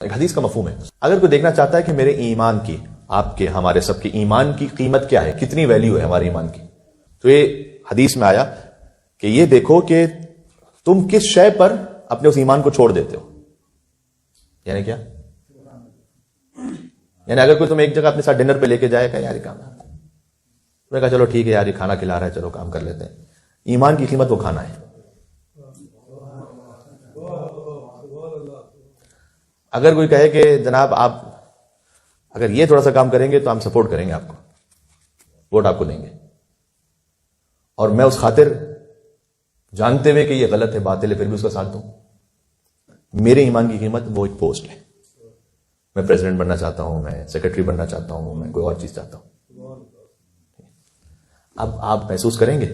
ایک حدیث کا مفہوم ہے، اگر کوئی دیکھنا چاہتا ہے کہ میرے ایمان کی، آپ کے، ہمارے سب کے ایمان کی قیمت کیا ہے، کتنی ویلیو ہے ہمارے ایمان کی، تو یہ حدیث میں آیا کہ یہ دیکھو کہ تم کس شے پر اپنے اس ایمان کو چھوڑ دیتے ہو. یعنی کیا؟ یعنی اگر کوئی تم ایک جگہ اپنے ساتھ ڈنر پہ لے کے جائے کہ یار یہ کام ہے، میں کہا چلو ٹھیک ہے یار یہ کھانا کھلا رہا ہے، چلو کام کر لیتے ہیں. ایمان کی قیمت وہ کھانا ہے. اگر کوئی کہے کہ جناب آپ اگر یہ تھوڑا سا کام کریں گے تو ہم سپورٹ کریں گے آپ کو، ووٹ آپ کو دیں گے، اور میں اس خاطر جانتے ہوئے کہ یہ غلط ہے، باطل ہے، پھر بھی اس کا ساتھ دوں، میرے ایمان کی قیمت وہ ایک پوسٹ ہے. میں پریزیڈنٹ بننا چاہتا ہوں، میں سیکرٹری بننا چاہتا ہوں، میں کوئی اور چیز چاہتا ہوں. اب آپ محسوس کریں گے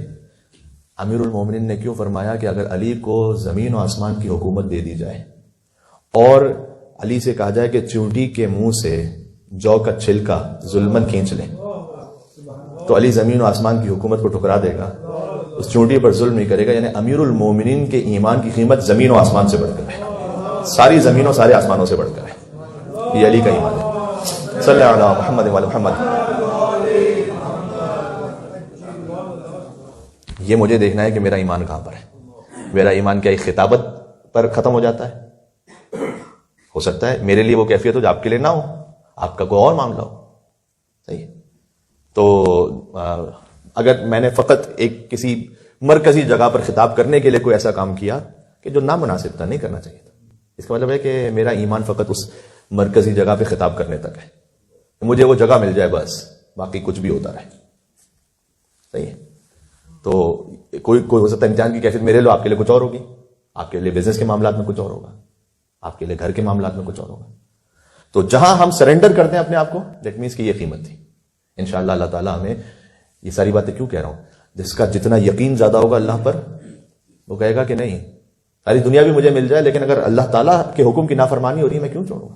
امیر المومنین نے کیوں فرمایا کہ اگر علی کو زمین و آسمان کی حکومت دے دی جائے اور علی سے کہا جائے کہ چونٹی کے منہ سے جو کا چھلکا ظلمن کھینچ لیں، تو علی زمین و آسمان کی حکومت کو ٹھکرا دے گا، اس چونٹی پر ظلم نہیں کرے گا. یعنی امیر المومنین کے ایمان کی قیمت زمین و آسمان سے بڑھ کر ہے، ساری زمینوں سارے آسمانوں سے بڑھ کر ہے. یہ علی کا ایمان ہے. صلی اللہ علیہ محمد وعلی محمد. یہ مجھے دیکھنا ہے کہ میرا ایمان کہاں پر ہے. میرا ایمان کیا ایک خطابت پر ختم ہو جاتا ہے؟ ہو سکتا ہے میرے لیے وہ کیفیت ہو جو آپ کے لیے نہ ہو، آپ کا کوئی اور معاملہ ہو. صحیح. تو اگر میں نے فقط ایک کسی مرکزی جگہ پر خطاب کرنے کے لیے کوئی ایسا کام کیا کہ جو نامناسب تھا، نہیں کرنا چاہیے تھا، اس کا مطلب ہے کہ میرا ایمان فقط اس مرکزی جگہ پہ خطاب کرنے تک ہے، مجھے وہ جگہ مل جائے بس، باقی کچھ بھی ہوتا رہے. صحیح ہے. تو کوئی ہو سکتا ہے امتحان کی کیفیت میرے لیے، آپ کے لیے کچھ اور ہوگی، آپ کے لیے بزنس کے معاملات میں کچھ اور ہوگا، آپ کے لیے گھر کے معاملات میں کچھ اور ہوگا. تو جہاں ہم سرنڈر کرتے ہیں اپنے آپ کو، دیٹ مینس کہ یہ قیمت تھی. انشاءاللہ اللہ تعالیٰ ہمیں یہ ساری باتیں کیوں کہہ رہا ہوں، جس کا جتنا یقین زیادہ ہوگا اللہ پر، وہ کہے گا کہ نہیں ساری دنیا بھی مجھے مل جائے لیکن اگر اللہ تعالیٰ کے حکم کی نافرمانی ہو رہی ہے میں کیوں چھوڑوں گا.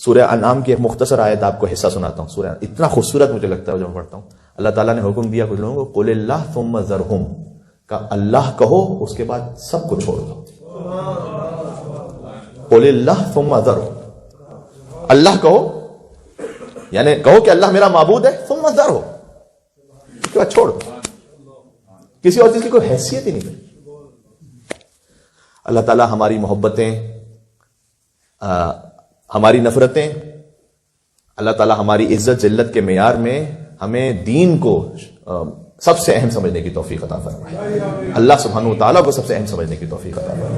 سورہ انعام کی ایک مختصر آیت آپ کو حصہ سناتا ہوں. سورہ اتنا خوبصورت مجھے لگتا ہے جب میں پڑھتا ہوں. اللہ تعالیٰ نے حکم دیا کچھ لوگوں کو، قل اللہ ثم ذرہم، کہ اللہ کہو اس کے بعد سب کو چھوڑ دو. قل اللہ ثم ذرہم، اللہ کہو یعنی کہو کہ اللہ میرا معبود ہے، ثم ذرہم، اس کے بعد چھوڑ دو. کسی اور چیز کی کوئی حیثیت ہی نہیں ہے. اللہ تعالیٰ ہماری محبتیں، ہماری نفرتیں، اللہ تعالیٰ ہماری عزت ذلت کے معیار میں ہمیں دین کو سب سے اہم سمجھنے کی توفیق عطا فرمائے. اللہ سبحانہ و تعالیٰ کو سب سے اہم سمجھنے کی توفیق عطا فرمائے.